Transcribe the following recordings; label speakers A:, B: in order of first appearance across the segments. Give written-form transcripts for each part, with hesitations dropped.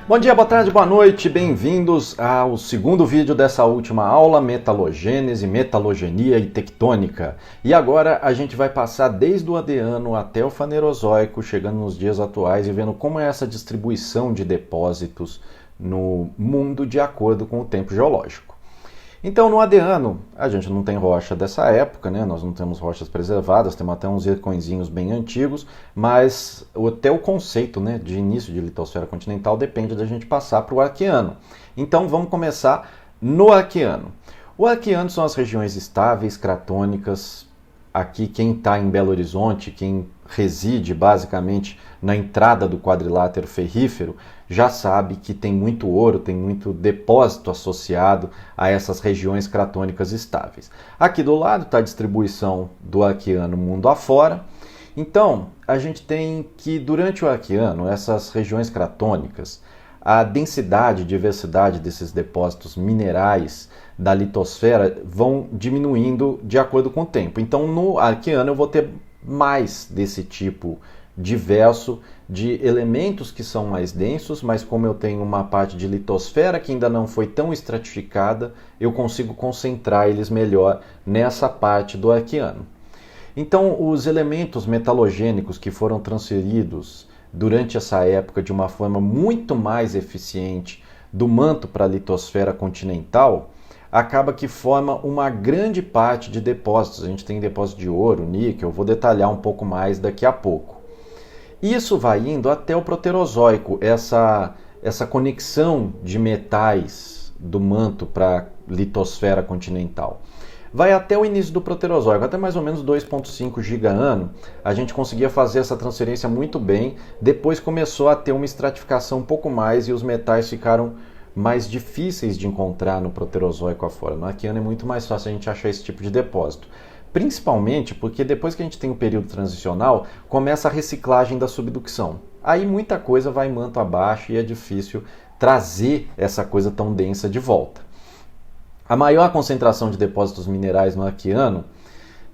A: Bom dia, boa tarde, boa noite, bem-vindos ao segundo vídeo dessa última aula, metalogênese, metalogenia e tectônica. E agora a gente vai passar desde o Adeano até o Fanerozoico, chegando nos dias atuais e vendo como é essa distribuição de depósitos no mundo de acordo com o tempo geológico. Então, no Adeano, a gente não tem rocha dessa época, né? Nós não temos rochas preservadas, temos até uns zirconzinhos bem antigos, mas até o conceito, né, de início de litosfera continental depende da gente passar para o Arqueano. Então, vamos começar no Arqueano. O Arqueano são as regiões estáveis, cratônicas. Aqui, quem está em Belo Horizonte, quem reside basicamente na entrada do quadrilátero ferrífero, já sabe que tem muito ouro, tem muito depósito associado a essas regiões cratônicas estáveis. Aqui do lado está a distribuição do Arqueano mundo afora. Então, a gente tem que durante o Arqueano, essas regiões cratônicas, a densidade e diversidade desses depósitos minerais da litosfera vão diminuindo de acordo com o tempo. Então, no Arqueano eu vou ter mais desse tipo diverso de elementos que são mais densos, mas como eu tenho uma parte de litosfera que ainda não foi tão estratificada, eu consigo concentrar eles melhor nessa parte do Arqueano. Então, os elementos metalogênicos que foram transferidos durante essa época de uma forma muito mais eficiente do manto para a litosfera continental, acaba que forma uma grande parte de depósitos. A gente tem depósito de ouro, níquel, eu vou detalhar um pouco mais daqui a pouco. Isso vai indo até o Proterozoico, essa conexão de metais do manto para a litosfera continental. Vai até o início do Proterozoico, até mais ou menos 2,5 giga-ano, a gente conseguia fazer essa transferência muito bem. Depois começou a ter uma estratificação um pouco mais e os metais ficaram mais difíceis de encontrar no Proterozoico afora. No Arqueano é muito mais fácil a gente achar esse tipo de depósito. Principalmente porque depois que a gente tem o período transicional, começa a reciclagem da subducção. Aí muita coisa vai manto abaixo e é difícil trazer essa coisa tão densa de volta. A maior concentração de depósitos minerais no Arqueano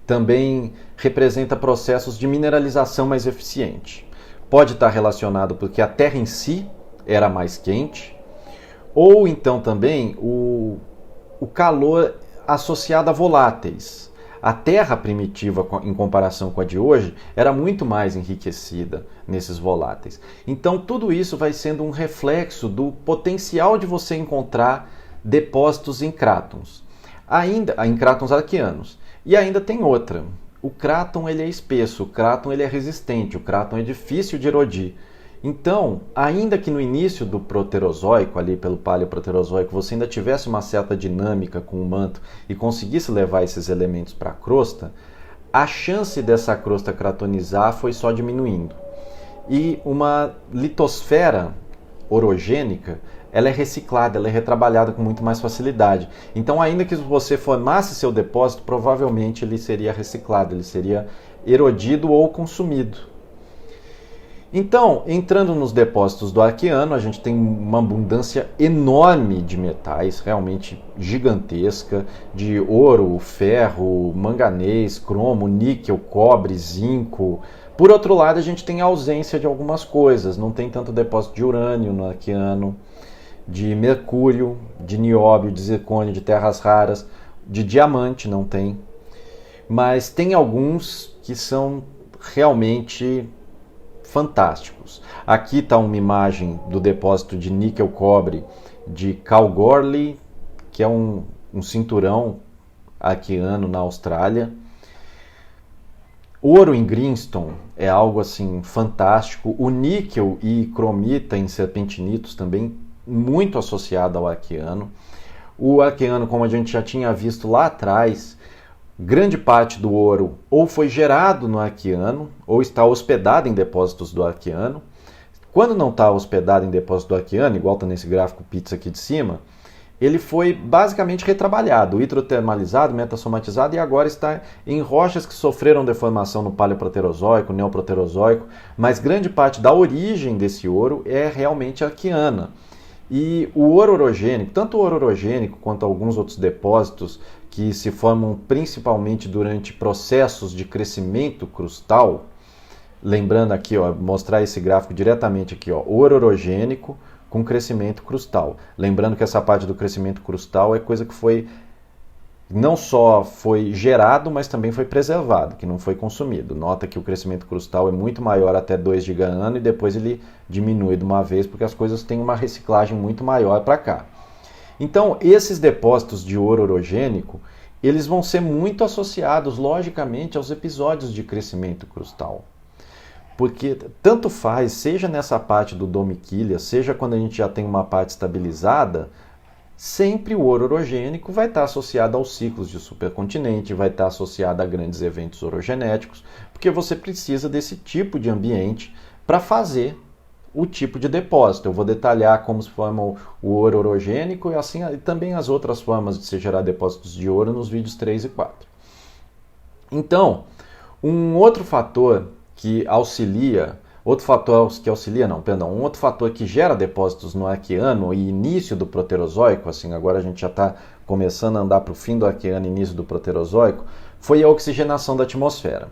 A: também representa processos de mineralização mais eficiente. Pode estar relacionado porque a Terra em si era mais quente, ou então também o calor associado a voláteis. A Terra primitiva, em comparação com a de hoje, era muito mais enriquecida nesses voláteis. Então tudo isso vai sendo um reflexo do potencial de você encontrar depósitos em crátons, em crátons arqueanos. E ainda tem outra. O cráton ele é espesso, o cráton ele é resistente, o cráton é difícil de erodir. Então, ainda que no início do Proterozoico, ali pelo Paleoproterozoico, você ainda tivesse uma certa dinâmica com o manto e conseguisse levar esses elementos para a crosta, a chance dessa crosta cratonizar foi só diminuindo. E uma litosfera orogênica, ela é reciclada, ela é retrabalhada com muito mais facilidade. Então, ainda que você formasse seu depósito, provavelmente ele seria reciclado, ele seria erodido ou consumido. Então, entrando nos depósitos do Arqueano, a gente tem uma abundância enorme de metais, realmente gigantesca, de ouro, ferro, manganês, cromo, níquel, cobre, zinco. Por outro lado, a gente tem a ausência de algumas coisas, não tem tanto depósito de urânio no Arqueano, de mercúrio, de nióbio, de zircônio, de terras raras, de diamante não tem, mas tem alguns que são realmente fantásticos. Aqui está uma imagem do depósito de níquel-cobre de Kalgoorlie, que é um cinturão arqueano na Austrália. Ouro em Greenstone é algo assim fantástico. O níquel e cromita em serpentinitos também muito associado ao Arqueano. O Arqueano, como a gente já tinha visto lá atrás, grande parte do ouro ou foi gerado no Arqueano ou está hospedado em depósitos do Arqueano. Quando não está hospedado em depósito do Arqueano, igual está nesse gráfico pizza aqui de cima, ele foi basicamente retrabalhado, hidrotermalizado, metasomatizado e agora está em rochas que sofreram deformação no Paleoproterozoico, Neoproterozoico, mas grande parte da origem desse ouro é realmente arqueana. E o ouro orogênico, tanto o ouro orogênico quanto alguns outros depósitos que se formam principalmente durante processos de crescimento crustal, lembrando aqui, ó, mostrar esse gráfico diretamente aqui, ó, ouro orogênico, com crescimento crustal. Lembrando que essa parte do crescimento crustal é coisa que foi não só foi gerado, mas também foi preservado, que não foi consumido. Nota que o crescimento crustal é muito maior até 2 GB ano e depois ele diminui de uma vez porque as coisas têm uma reciclagem muito maior para cá. Então, esses depósitos de ouro orogênico, eles vão ser muito associados, logicamente, aos episódios de crescimento crustal. Porque tanto faz, seja nessa parte do Domiquilha, seja quando a gente já tem uma parte estabilizada, sempre o ouro orogênico vai estar associado aos ciclos de supercontinente, vai estar associado a grandes eventos orogenéticos, porque você precisa desse tipo de ambiente para fazer o tipo de depósito. Eu vou detalhar como se forma o ouro orogênico e também as outras formas de se gerar depósitos de ouro nos vídeos 3 e 4. Então, um outro fator que auxilia, um outro fator que gera depósitos no Arqueano e início do Proterozoico, assim, agora a gente já está começando a andar para o fim do Arqueano e início do Proterozoico, foi a oxigenação da atmosfera.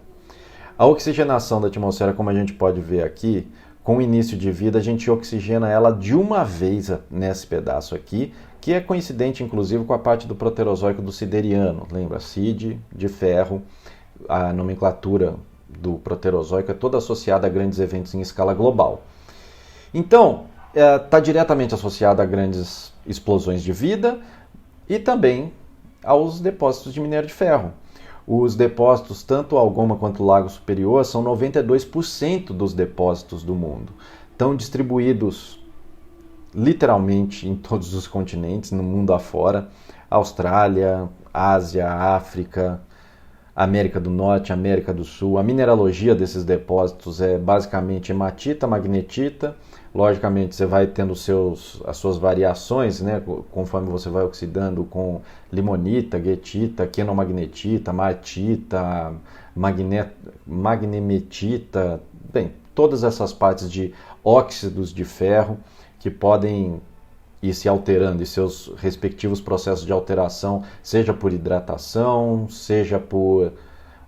A: A oxigenação da atmosfera, como a gente pode ver aqui, com o início de vida, a gente oxigena ela de uma vez nesse pedaço aqui, que é coincidente, inclusive, com a parte do Proterozoico do Sideriano. Lembra? Cid, de ferro, a nomenclatura do Proterozoico é toda associada a grandes eventos em escala global. Então, está diretamente associada a grandes explosões de vida e também aos depósitos de minério de ferro. Os depósitos, tanto o Algoma quanto o Lago Superior, são 92% dos depósitos do mundo. Estão distribuídos literalmente em todos os continentes, no mundo afora. Austrália, Ásia, África, América do Norte, América do Sul. A mineralogia desses depósitos é basicamente hematita, magnetita. Logicamente você vai tendo as suas variações, né, conforme você vai oxidando com limonita, guetita, quenomagnetita, martita, magnemetita, bem, todas essas partes de óxidos de ferro que podem ir se alterando e seus respectivos processos de alteração, seja por hidratação, seja por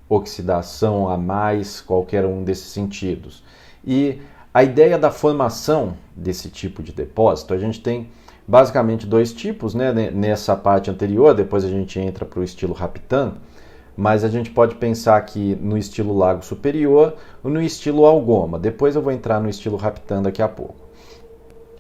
A: oxidação a mais, qualquer um desses sentidos. E a ideia da formação desse tipo de depósito, a gente tem basicamente dois tipos, né? Nessa parte anterior, depois a gente entra para o estilo Rapitan, mas a gente pode pensar aqui no estilo Lago Superior ou no estilo Algoma. Depois eu vou entrar no estilo Rapitan daqui a pouco.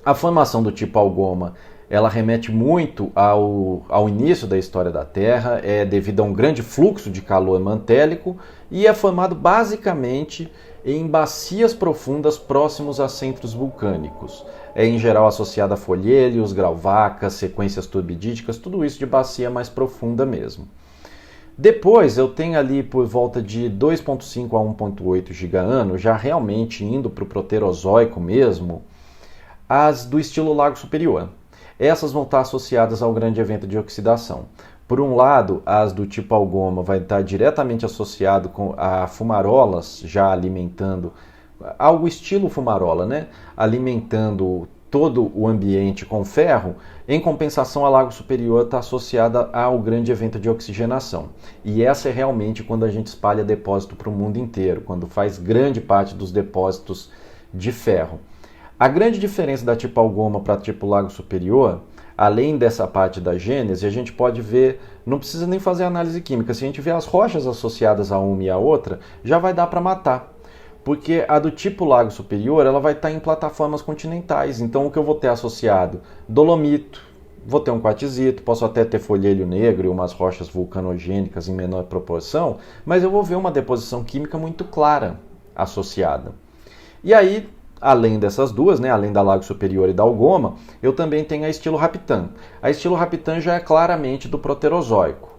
A: A formação do tipo Algoma, ela remete muito ao início da história da Terra, é devido a um grande fluxo de calor mantélico e é formado basicamente em bacias profundas próximos a centros vulcânicos. É em geral associado a folheiros, grauwacas, sequências turbidíticas, tudo isso de bacia mais profunda mesmo. Depois eu tenho ali por volta de 2,5 a 1,8 giga-ano, já realmente indo para o Proterozoico mesmo, as do estilo Lago Superior. Essas vão estar associadas ao grande evento de oxidação. Por um lado, as do tipo Algoma vai estar diretamente associado com a fumarolas, já alimentando, algo estilo fumarola, né? Alimentando todo o ambiente com ferro. Em compensação, a Lago Superior está associada ao grande evento de oxigenação. E essa é realmente quando a gente espalha depósito para o mundo inteiro, quando faz grande parte dos depósitos de ferro. A grande diferença da tipo Algoma para tipo Lago Superior, além dessa parte da gênese, a gente pode ver, não precisa nem fazer análise química, se a gente vê as rochas associadas a uma e a outra, já vai dar para matar. Porque a do tipo Lago Superior, ela vai estar em plataformas continentais, então o que eu vou ter associado? Dolomito, vou ter um quartzito, posso até ter folhelho negro e umas rochas vulcanogênicas em menor proporção, mas eu vou ver uma deposição química muito clara associada. E aí, além dessas duas, né, além da Lago Superior e da Algoma, eu também tenho a estilo Rapitan. A estilo Rapitan já é claramente do Proterozoico.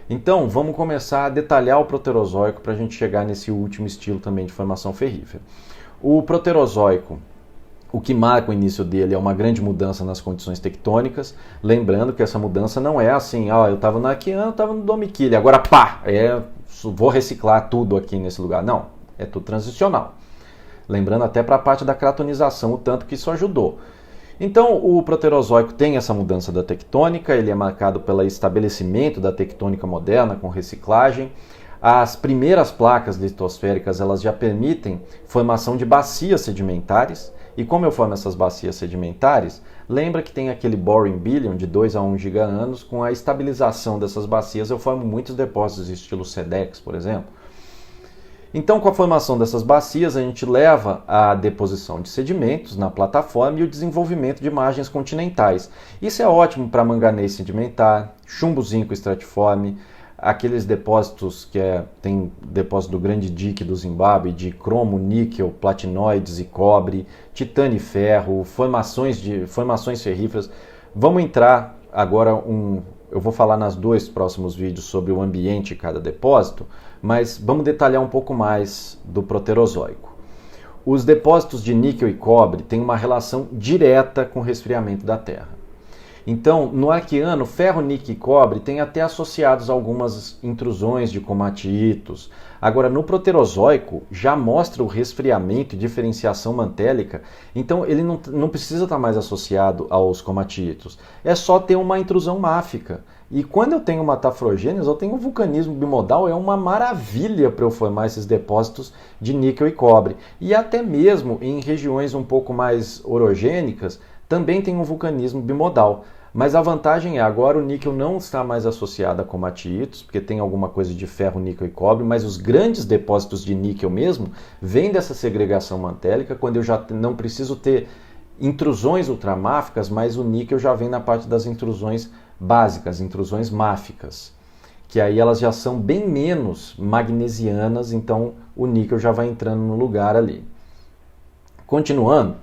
A: Então, vamos começar a detalhar o Proterozoico para a gente chegar nesse último estilo também de formação ferrífera. O Proterozoico, o que marca o início dele é uma grande mudança nas condições tectônicas, lembrando que essa mudança não é assim, eu estava no Arqueano, eu estava no Domiquilha, agora pá, vou reciclar tudo aqui nesse lugar. Não, é tudo transicional. Lembrando até para a parte da cratonização, o tanto que isso ajudou. Então, o Proterozoico tem essa mudança da tectônica, ele é marcado pelo estabelecimento da tectônica moderna com reciclagem. As primeiras placas litosféricas elas já permitem formação de bacias sedimentares. E como eu formo essas bacias sedimentares, lembra que tem aquele boring billion de 2 a 1 giga-anos, com a estabilização dessas bacias eu formo muitos depósitos estilo SEDEX, por exemplo. Então, com a formação dessas bacias, a gente leva a deposição de sedimentos na plataforma e o desenvolvimento de margens continentais. Isso é ótimo para manganês sedimentar, chumbo zinco estratiforme, aqueles depósitos tem depósito do Grande Dique do Zimbábue, de cromo, níquel, platinoides e cobre, titânio e ferro, formações ferríferas. Vamos entrar agora, eu vou falar nos 2 próximos vídeos sobre o ambiente de cada depósito, mas vamos detalhar um pouco mais do Proterozoico. Os depósitos de níquel e cobre têm uma relação direta com o resfriamento da Terra. Então, no Arqueano, ferro, níquel e cobre têm até associados algumas intrusões de comatiitos. Agora, no Proterozoico, já mostra o resfriamento e diferenciação mantélica, então ele não precisa estar mais associado aos comatiitos. É só ter uma intrusão máfica. E quando eu tenho matafrogênios, eu tenho um vulcanismo bimodal, é uma maravilha para eu formar esses depósitos de níquel e cobre. E até mesmo em regiões um pouco mais orogênicas, também tem um vulcanismo bimodal. Mas a vantagem é, agora o níquel não está mais associado a comatiitos, porque tem alguma coisa de ferro, níquel e cobre, mas os grandes depósitos de níquel mesmo vêm dessa segregação mantélica, quando eu já não preciso ter intrusões ultramáficas, mas o níquel já vem na parte das intrusões básicas, intrusões máficas, que aí elas já são bem menos magnesianas, então o níquel já vai entrando no lugar ali. Continuando,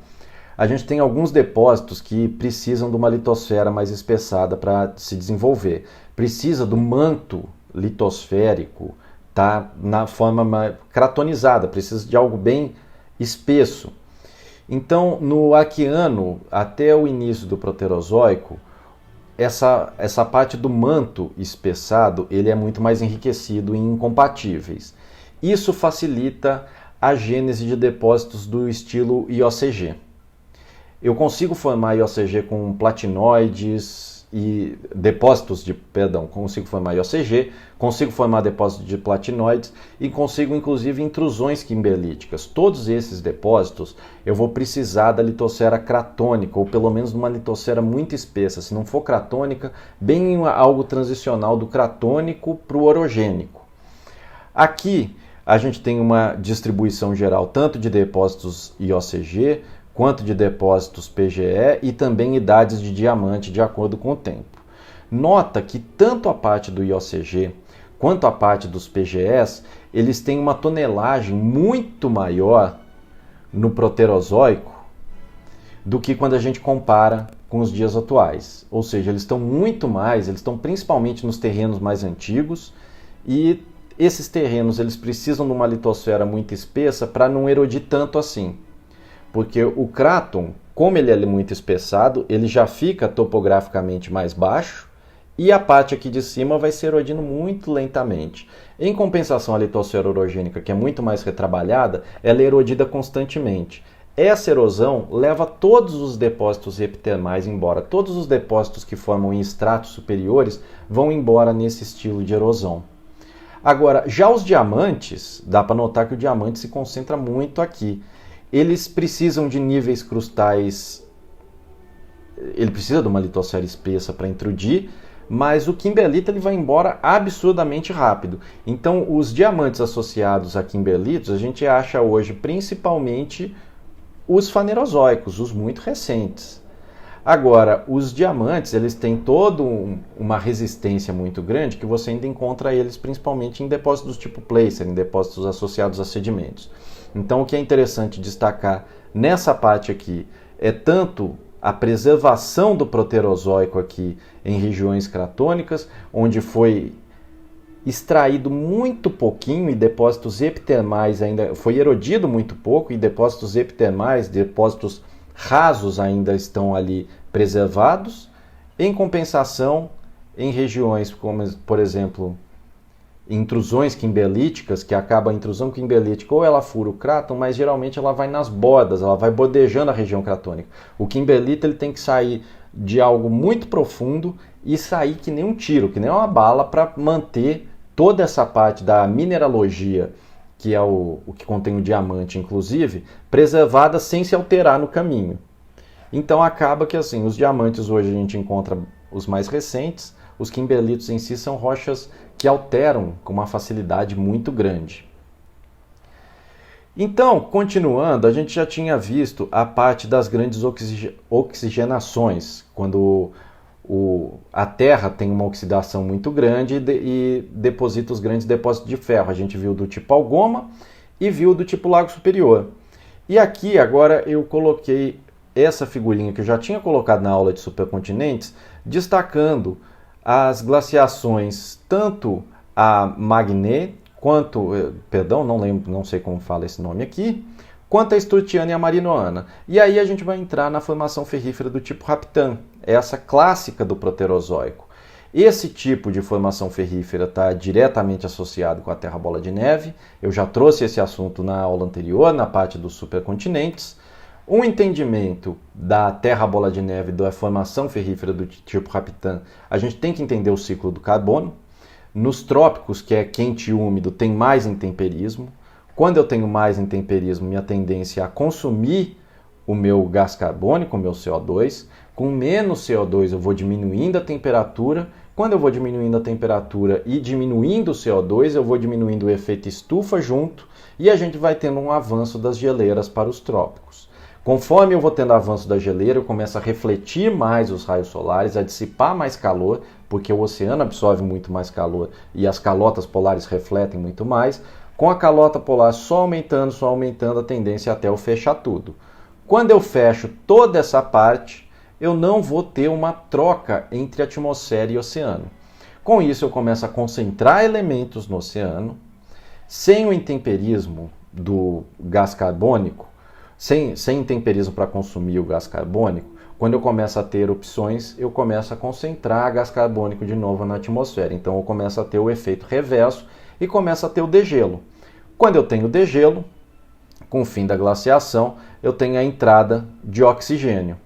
A: a gente tem alguns depósitos que precisam de uma litosfera mais espessada para se desenvolver. Precisa do manto litosférico, tá na forma cratonizada, precisa de algo bem espesso. Então, no Arqueano, até o início do Proterozoico, essa parte do manto espessado, ele é muito mais enriquecido em incompatíveis. Isso facilita a gênese de depósitos do estilo IOCG. Eu consigo formar IOCG com platinoides e consigo formar IOCG, consigo formar depósitos de platinoides e consigo inclusive intrusões quimberlíticas. Todos esses depósitos eu vou precisar da litosfera cratônica, ou pelo menos de uma litosfera muito espessa. Se não for cratônica, bem algo transicional do cratônico para o orogênico. Aqui a gente tem uma distribuição geral tanto de depósitos IOCG, quanto de depósitos PGE e também idades de diamante de acordo com o tempo. Nota que tanto a parte do IOCG quanto a parte dos PGEs, eles têm uma tonelagem muito maior no Proterozoico do que quando a gente compara com os dias atuais. Ou seja, eles estão principalmente nos terrenos mais antigos, e esses terrenos eles precisam de uma litosfera muito espessa para não erodir tanto assim. Porque o cráton, como ele é muito espessado, ele já fica topograficamente mais baixo e a parte aqui de cima vai se erodindo muito lentamente. Em compensação, a litosfera orogênica, que é muito mais retrabalhada, ela é erodida constantemente. Essa erosão leva todos os depósitos epitermais embora. Todos os depósitos que formam em estratos superiores vão embora nesse estilo de erosão. Agora, já os diamantes, dá para notar que o diamante se concentra muito aqui. Eles precisam de níveis crustais, ele precisa de uma litosfera espessa para intrudir, mas o kimberlita ele vai embora absurdamente rápido. Então, os diamantes associados a kimberlitos, a gente acha hoje principalmente os fanerozoicos, os muito recentes. Agora, os diamantes, eles têm toda uma resistência muito grande, que você ainda encontra eles principalmente em depósitos do tipo placer, em depósitos associados a sedimentos. Então, o que é interessante destacar nessa parte aqui é tanto a preservação do Proterozoico aqui em regiões cratônicas, onde foi extraído muito pouquinho e depósitos epitermais ainda foi erodido muito pouco, e depósitos epitermais, depósitos rasos ainda estão ali preservados. Em compensação, em regiões como, por exemplo, intrusões quimberlíticas, que acaba a intrusão quimberlítica, ou ela fura o cráton, mas geralmente ela vai nas bordas, ela vai bordejando a região cratônica. O quimberlita ele tem que sair de algo muito profundo e sair que nem um tiro, que nem uma bala, para manter toda essa parte da mineralogia, que é o que contém o diamante, inclusive, preservada sem se alterar no caminho. Então acaba que assim, os diamantes hoje a gente encontra os mais recentes, os kimberlitos em si são rochas que alteram com uma facilidade muito grande. Então, continuando, a gente já tinha visto a parte das grandes oxigenações, quando a Terra tem uma oxidação muito grande e deposita os grandes depósitos de ferro. A gente viu do tipo Algoma e viu do tipo Lago Superior. E aqui agora eu coloquei essa figurinha que eu já tinha colocado na aula de supercontinentes, destacando as glaciações, tanto a Magné, não sei como fala esse nome aqui, quanto a Sturtiana e a Marinoana. E aí a gente vai entrar na formação ferrífera do tipo Raptan, essa clássica do Proterozoico. Esse tipo de formação ferrífera está diretamente associado com a Terra Bola de Neve. Eu já trouxe esse assunto na aula anterior, na parte dos supercontinentes. Um entendimento da Terra Bola de Neve, da formação ferrífera do tipo Raptan, a gente tem que entender o ciclo do carbono. Nos trópicos, que é quente e úmido, tem mais intemperismo. Quando eu tenho mais intemperismo, minha tendência é a consumir o meu gás carbônico, o meu CO2. Com menos CO2 eu vou diminuindo a temperatura. Quando eu vou diminuindo a temperatura e diminuindo o CO2, eu vou diminuindo o efeito estufa junto e a gente vai tendo um avanço das geleiras para os trópicos. Conforme eu vou tendo avanço da geleira, eu começo a refletir mais os raios solares, a dissipar mais calor, porque o oceano absorve muito mais calor e as calotas polares refletem muito mais. Com a calota polar só aumentando, a tendência é até eu fechar tudo. Quando eu fecho toda essa parte, eu não vou ter uma troca entre atmosfera e oceano. Com isso, eu começo a concentrar elementos no oceano, sem o intemperismo do gás carbônico, sem intemperismo para consumir o gás carbônico. Quando eu começo a ter opções, eu começo a concentrar gás carbônico de novo na atmosfera. Então eu começo a ter o efeito reverso e começo a ter o degelo. Quando eu tenho degelo, com o fim da glaciação, eu tenho a entrada de oxigênio.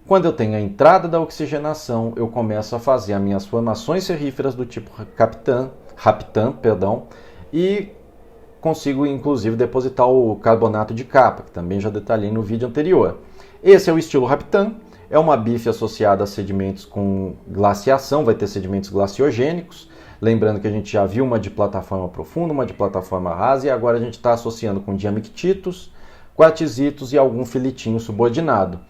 A: Quando eu tenho a entrada da oxigenação, eu começo a fazer as minhas formações ferríferas do tipo Raptan, e consigo inclusive depositar o carbonato de capa, que também já detalhei no vídeo anterior. Esse é o estilo Raptan, é uma bife associada a sedimentos com glaciação, vai ter sedimentos glaciogênicos. Lembrando que a gente já viu uma de plataforma profunda, uma de plataforma rasa, e agora a gente está associando com diamictitos, quartzitos e algum filitinho subordinado.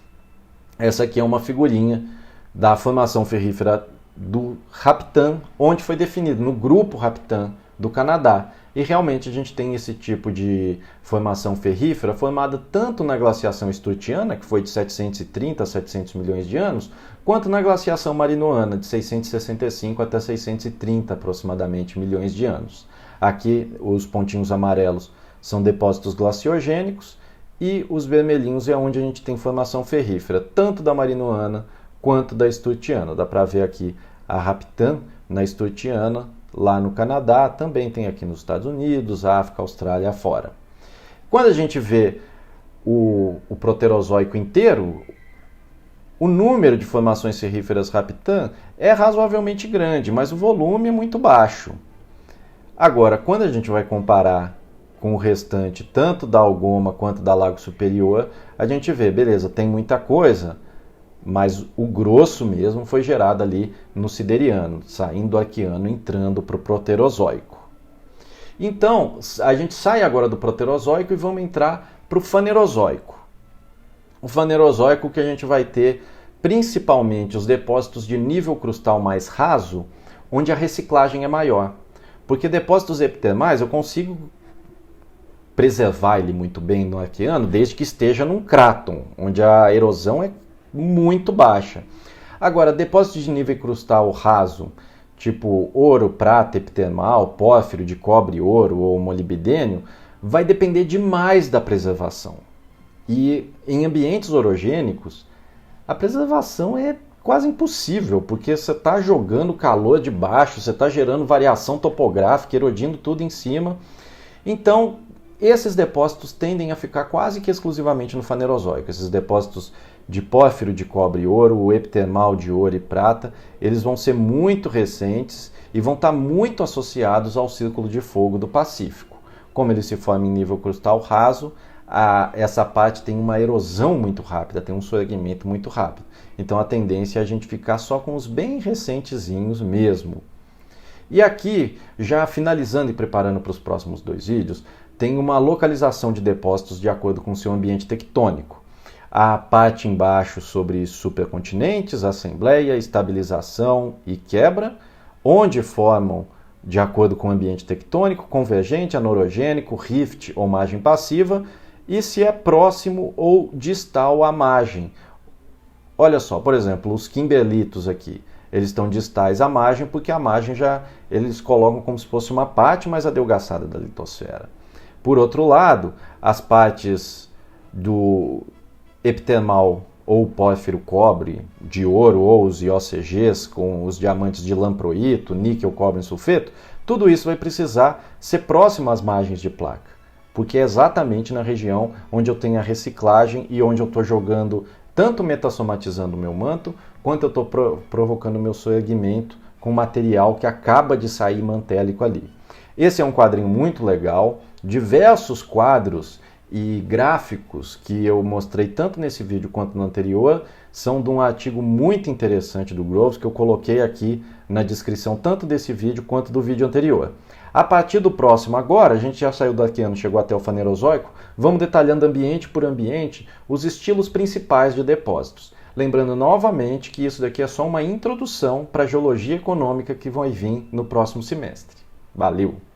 A: Essa aqui é uma figurinha da formação ferrífera do Raptan, onde foi definido no grupo Raptan do Canadá. E realmente a gente tem esse tipo de formação ferrífera formada tanto na glaciação Sturtiana, que foi de 730 a 700 milhões de anos, quanto na glaciação Marinoana, de 665 até 630 aproximadamente milhões de anos. Aqui os pontinhos amarelos são depósitos glaciogênicos e os vermelhinhos é onde a gente tem formação ferrífera, tanto da Marinoana quanto da Sturtiana. Dá para ver aqui a Raptan na Sturtiana, lá no Canadá, também tem aqui nos Estados Unidos, África, Austrália afora. Quando a gente vê o Proterozoico inteiro, o número de formações ferríferas Raptan é razoavelmente grande, mas o volume é muito baixo. Agora, quando a gente vai comparar com o restante, tanto da Algoma quanto da Lago Superior, a gente vê, beleza, tem muita coisa, mas o grosso mesmo foi gerado ali no Sideriano, saindo do Arqueano, entrando para o Proterozoico. Então, a gente sai agora do Proterozoico e vamos entrar para o Fanerozoico. O Fanerozoico que a gente vai ter principalmente os depósitos de nível crustal mais raso, onde a reciclagem é maior. Porque depósitos epitermais eu consigo preservar ele muito bem no Arqueano, desde que esteja num cráton, onde a erosão é muito baixa. Agora, depósitos de nível crustal raso, tipo ouro, prata, epitermal, pórfiro de cobre, ouro ou molibdênio, vai depender demais da preservação. E em ambientes orogênicos, a preservação é quase impossível, porque você está jogando calor de baixo, você está gerando variação topográfica, erodindo tudo em cima. Então, esses depósitos tendem a ficar quase que exclusivamente no Fanerozoico. Esses depósitos de pórfiro de cobre e ouro, o epitermal de ouro e prata, eles vão ser muito recentes e vão estar muito associados ao Círculo de Fogo do Pacífico. Como ele se forma em nível crustal raso, essa parte tem uma erosão muito rápida, tem um soerguimento muito rápido. Então a tendência é a gente ficar só com os bem recentezinhos mesmo. E aqui, já finalizando e preparando para os próximos 2 vídeos, tem uma localização de depósitos de acordo com o seu ambiente tectônico. A parte embaixo sobre supercontinentes, assembleia, estabilização e quebra, onde formam, de acordo com o ambiente tectônico, convergente, anorogênico, rift ou margem passiva, e se é próximo ou distal à margem. Olha só, por exemplo, os kimberlitos aqui, eles estão distais à margem porque a margem eles colocam como se fosse uma parte mais adelgaçada da litosfera. Por outro lado, as partes do epitermal ou pórfiro cobre de ouro ou os IOCGs com os diamantes de lamproito, níquel, cobre e sulfeto, tudo isso vai precisar ser próximo às margens de placa, porque é exatamente na região onde eu tenho a reciclagem e onde eu estou jogando, tanto metassomatizando o meu manto, quanto eu estou provocando o meu soerguimento com material que acaba de sair mantélico ali. Esse é um quadrinho muito legal, diversos quadros e gráficos que eu mostrei tanto nesse vídeo quanto no anterior são de um artigo muito interessante do Groves que eu coloquei aqui na descrição tanto desse vídeo quanto do vídeo anterior. A partir do próximo agora, a gente já saiu do Arqueano, chegou até o Fanerozoico, vamos detalhando ambiente por ambiente os estilos principais de depósitos. Lembrando novamente que isso daqui é só uma introdução para a geologia econômica que vai vir no próximo semestre. Valeu!